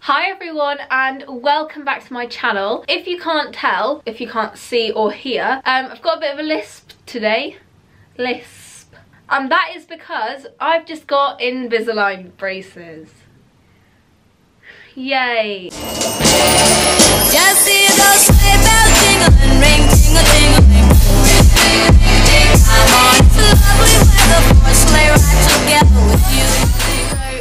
Hi everyone and welcome back to my channel. If you can't tell, if you can't see or hear, I've got a bit of a lisp today. Lisp. And that is because I've just got Invisalign braces. Yay. Just see those sleigh bells jingling, ring, ting-a-ting-a-ling. I'm on to lovely weather for a sleigh ride together with you.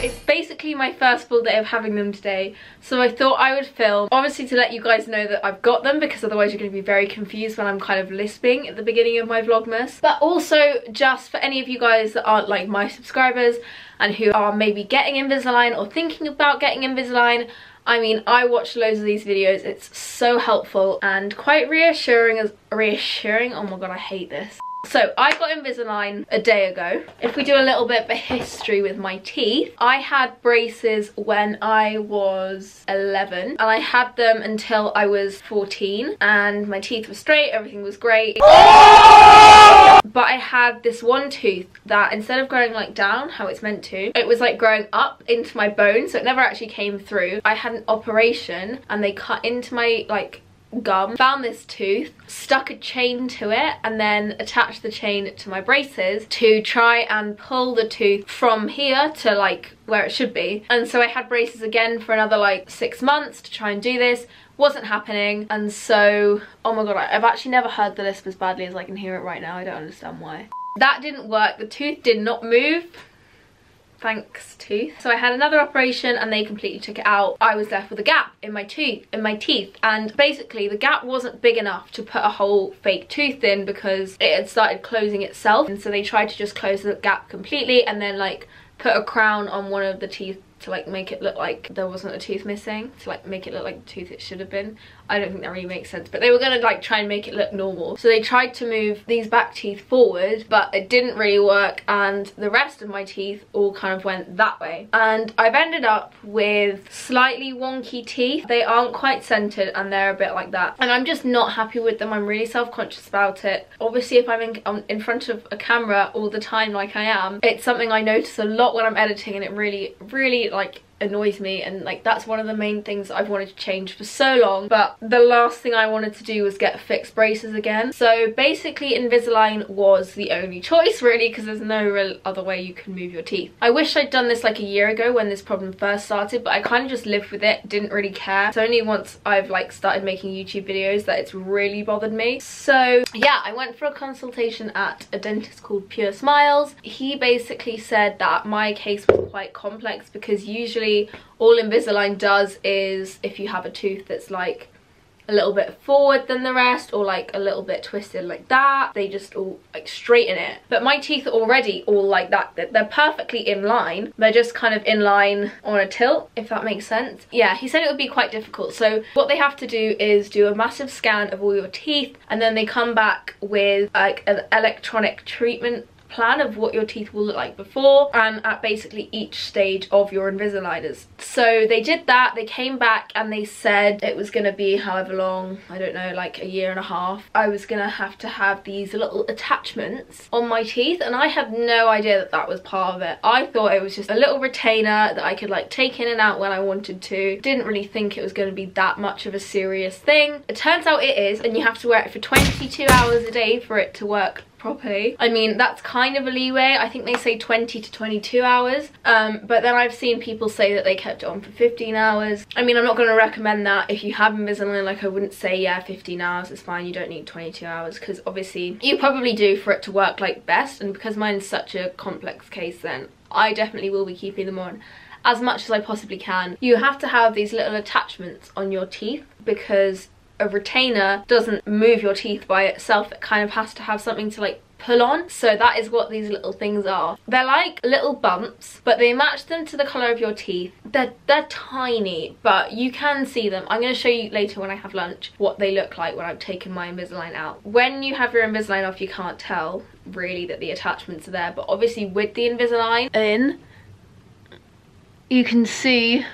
It's basically my first full day of having them today, so I thought I would film, obviously to let you guys know that I've got them, because otherwise you're going to be very confused when I'm kind of lisping at the beginning of my vlogmas, but also just for any of you guys that aren't like my subscribers and who are maybe getting Invisalign or thinking about getting Invisalign. I mean, I watch loads of these videos, it's so helpful and quite reassuring. Oh my god, I hate this. So I got Invisalign a day ago. If we do a little bit of a history with my teeth, I had braces when I was 11 and I had them until I was 14 and my teeth were straight, everything was great. But I had this one tooth that instead of growing like down how it's meant to, it was like growing up into my bone, so it never actually came through. I had an operation and they cut into my like gum, found this tooth, stuck a chain to it and then attached the chain to my braces to try and pull the tooth from here to like where it should be. And so I had braces again for another like 6 months to try and do this. Wasn't happening, and so oh my god, I've actually never heard the lisp as badly as I can hear it right now. I don't understand why. That didn't work. The tooth did not move. Thanks, tooth. So I had another operation and they completely took it out. I was left with a gap in my teeth, and basically the gap wasn't big enough to put a whole fake tooth in because it had started closing itself, and so they tried to just close the gap completely and then like put a crown on one of the teeth to like make it look like there wasn't a tooth missing, to like make it look like the tooth it should have been. I don't think that really makes sense, but they were gonna like try and make it look normal. So they tried to move these back teeth forward, but it didn't really work, and the rest of my teeth all kind of went that way. And I've ended up with slightly wonky teeth. They aren't quite centered and they're a bit like that. And I'm just not happy with them. I'm really self-conscious about it. Obviously, if I'm in front of a camera all the time like I am, it's something I notice a lot when I'm editing, and it really like annoys me, and like that's one of the main things I've wanted to change for so long, but the last thing I wanted to do was get fixed braces again. So basically Invisalign was the only choice really, because there's no real other way you can move your teeth. I wish I'd done this like a year ago when this problem first started, but I kind of just lived with it, didn't really care. It's only once I've like started making YouTube videos that it's really bothered me. So yeah, I went for a consultation at a dentist called Pure Smiles. He basically said that my case was quite complex because usually all Invisalign does is if you have a tooth that's like a little bit forward than the rest or like a little bit twisted like that, they just all like straighten it. But my teeth are already all like that. They're perfectly in line. They're just kind of in line on a tilt, if that makes sense. Yeah, he said it would be quite difficult. So what they have to do is do a massive scan of all your teeth, and then they come back with like an electronic treatment plan of what your teeth will look like before and at basically each stage of your Invisaligners. So they did that, they came back and they said it was gonna be however long, I don't know, like a year and a half. I was gonna have to have these little attachments on my teeth, and I had no idea that that was part of it. I thought it was just a little retainer that I could like take in and out when I wanted to. Didn't really think it was gonna be that much of a serious thing. It turns out it is, and you have to wear it for 22 hours a day for it to work properly. I mean, that's kind of a leeway. I think they say 20 to 22 hours, but then I've seen people say that they kept it on for 15 hours. I mean, I'm not going to recommend that. If you have Invisalign, like I wouldn't say, yeah, 15 hours is fine, you don't need 22 hours, because obviously you probably do for it to work like best, and because mine's such a complex case, then I definitely will be keeping them on as much as I possibly can. You have to have these little attachments on your teeth because a retainer doesn't move your teeth by itself. It kind of has to have something to like pull on. So that is what these little things are. They're like little bumps, but they match them to the colour of your teeth. They're tiny, but you can see them. I'm going to show you later when I have lunch what they look like when I've taken my Invisalign out. When you have your Invisalign off, you can't tell really that the attachments are there, but obviously with the Invisalign in, you can see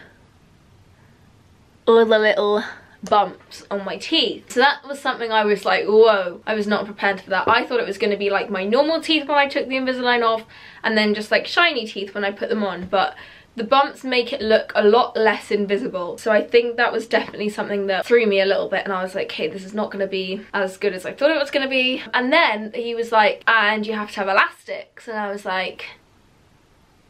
all the little bumps on my teeth. So that was something I was like, whoa, I was not prepared for that. I thought it was going to be like my normal teeth when I took the Invisalign off, and then just like shiny teeth when I put them on, but The bumps make it look a lot less invisible. So I think that was definitely something that threw me a little bit, and I was like, okay, this is not going to be as good as I thought it was going to be. And then he was like, and you have to have elastics. And I was like,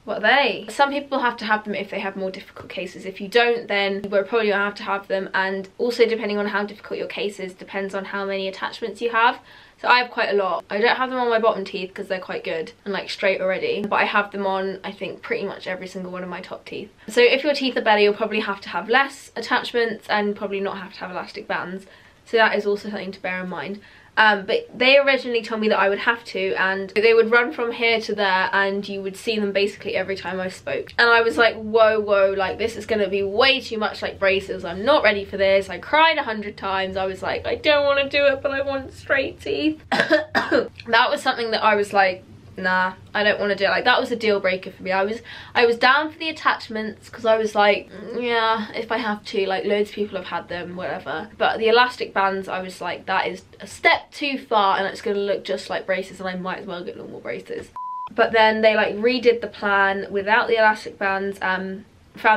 what are they? Some people have to have them if they have more difficult cases. If you don't, then we're probably gonna have to have them. And also, depending on how difficult your case is, depends on how many attachments you have. So I have quite a lot. I don't have them on my bottom teeth because they're quite good and like straight already, but I have them on, I think, pretty much every single one of my top teeth. So if your teeth are better, you'll probably have to have less attachments and probably not have to have elastic bands. So that is also something to bear in mind. But they originally told me that I would have to, and they would run from here to there and you would see them basically every time I spoke. And I was like, whoa, like this is gonna be way too much like braces. I'm not ready for this. I cried 100 times. I was like, I don't want to do it, but I want straight teeth. That was something that I was like, nah, I don't want to do it. Like, that was a deal breaker for me. I was down for the attachments because I was like, yeah, if I have to, like loads of people have had them, whatever. But the elastic bands, I was like, that is a step too far and it's going to look just like braces, and I might as well get normal braces. But then they like redid the plan without the elastic bands, found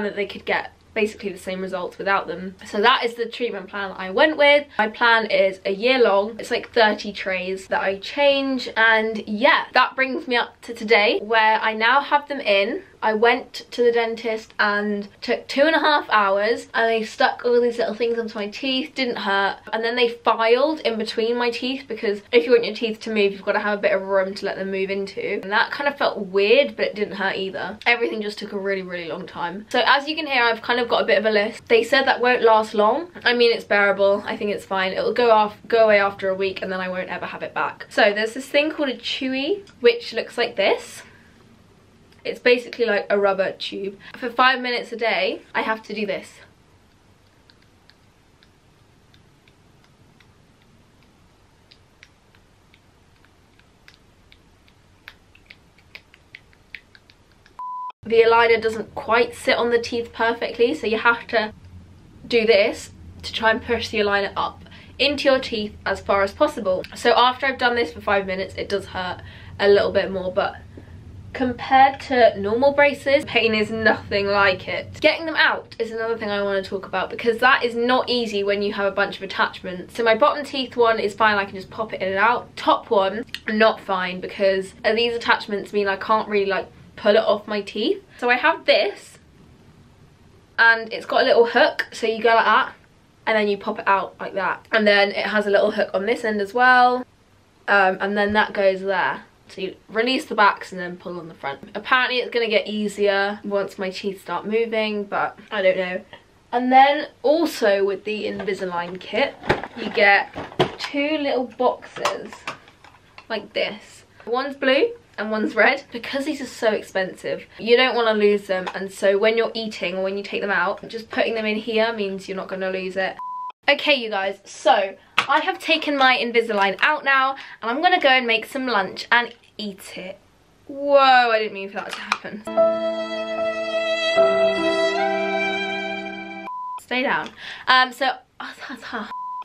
that they could get basically the same results without them. So that is the treatment plan I went with. My plan is a year long. It's like 30 trays that I change, and yeah, that brings me up to today where I now have them in. I went to the dentist and took 2.5 hours, and they stuck all these little things onto my teeth, didn't hurt. And then they filed in between my teeth, because if you want your teeth to move, you've got to have a bit of room to let them move into. And that kind of felt weird, but it didn't hurt either. Everything just took a really long time. So as you can hear, I've kind of got a bit of a list. They said that won't last long. I mean, it's bearable. I think it's fine. It'll go away after a week, and then I won't ever have it back. So there's this thing called a chewy, which looks like this. It's basically like a rubber tube. For 5 minutes a day, I have to do this. The aligner doesn't quite sit on the teeth perfectly, so you have to do this to try and push the aligner up into your teeth as far as possible. So after I've done this for 5 minutes, it does hurt a little bit more, but compared to normal braces, pain is nothing like it. Getting them out is another thing I want to talk about, because that is not easy when you have a bunch of attachments. So my bottom teeth one is fine, I can just pop it in and out. Top one, not fine, because these attachments mean I can't really like pull it off my teeth. So I have this, and it's got a little hook, so you go like that, and then you pop it out like that. And then it has a little hook on this end as well, and then that goes there. So you release the backs and then pull on the front. Apparently it's going to get easier once my teeth start moving, but I don't know. And then also with the Invisalign kit, you get 2 little boxes like this. One's blue and one's red. Because these are so expensive, you don't want to lose them, and so when you're eating or when you take them out, just putting them in here means you're not going to lose it. Okay, you guys, so I have taken my Invisalign out now, and I'm gonna go and make some lunch and eat it. Whoa, I didn't mean for that to happen. Stay down.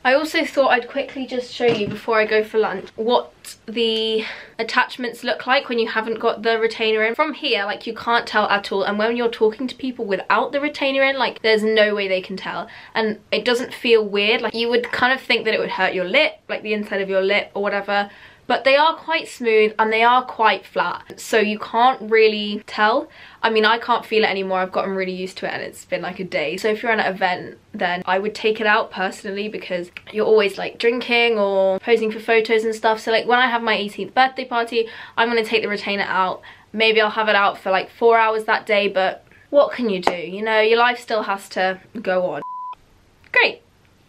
I also thought I'd quickly just show you before I go for lunch what the attachments look like when you haven't got the retainer in. From here, like, you can't tell at all, and when you're talking to people without the retainer in, like, there's no way they can tell, and it doesn't feel weird. Like, you would kind of think that it would hurt your lip, like the inside of your lip or whatever, but they are quite smooth and they are quite flat, so you can't really tell. I mean, I can't feel it anymore. I've gotten really used to it, and it's been like a day. So if you're at an event, then I would take it out personally, because you're always like drinking or posing for photos and stuff. So like when I have my 18th birthday party, I'm going to take the retainer out. Maybe I'll have it out for like 4 hours that day, but what can you do? You know, your life still has to go on. Great.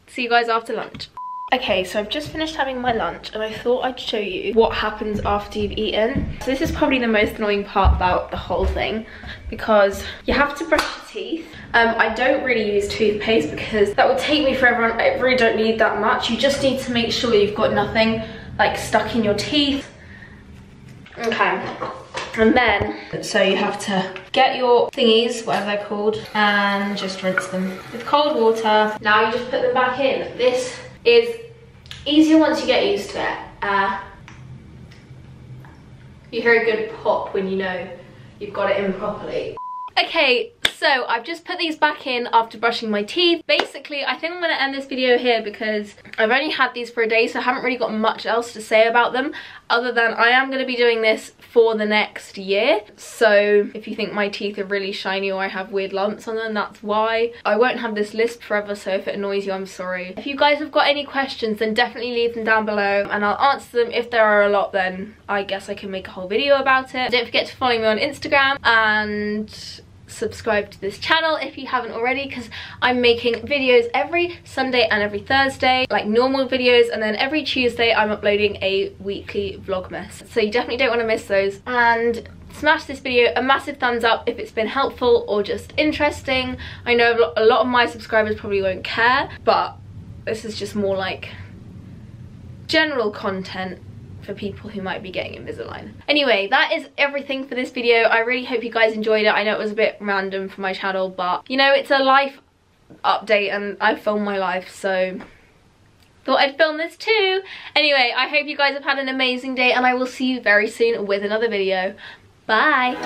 See you guys after lunch. Okay, so I've just finished having my lunch, and I thought I'd show you what happens after you've eaten. So this is probably the most annoying part about the whole thing, because you have to brush your teeth. I don't really use toothpaste because that would take me forever, and I really don't need that much. You just need to make sure you've got nothing like stuck in your teeth. Okay, and then, so you have to get your thingies, whatever they're called, and just rinse them with cold water. Now you just put them back in. This is easier once you get used to it. You hear a good pop when you know you've got it in properly. Okay, so I've just put these back in after brushing my teeth. Basically, I think I'm going to end this video here because I've only had these for a day, so I haven't really got much else to say about them other than I am going to be doing this for the next year. So if you think my teeth are really shiny or I have weird lumps on them, that's why. I won't have this Lisp forever, so if it annoys you, I'm sorry. If you guys have got any questions, then definitely leave them down below and I'll answer them. If there are a lot, then I guess I can make a whole video about it. Don't forget to follow me on Instagram and subscribe to this channel if you haven't already, because I'm making videos every Sunday and every Thursday, like normal videos, and then every Tuesday I'm uploading a weekly vlogmas, so you definitely don't want to miss those. And smash this video a massive thumbs up if it's been helpful or just interesting. I know a lot of my subscribers probably won't care, but this is just more like general content for people who might be getting Invisalign. Anyway, that is everything for this video. I really hope you guys enjoyed it. I know it was a bit random for my channel, but you know, it's a life update and I film my life, so thought I'd film this too. Anyway, I hope you guys have had an amazing day and I will see you very soon with another video. Bye!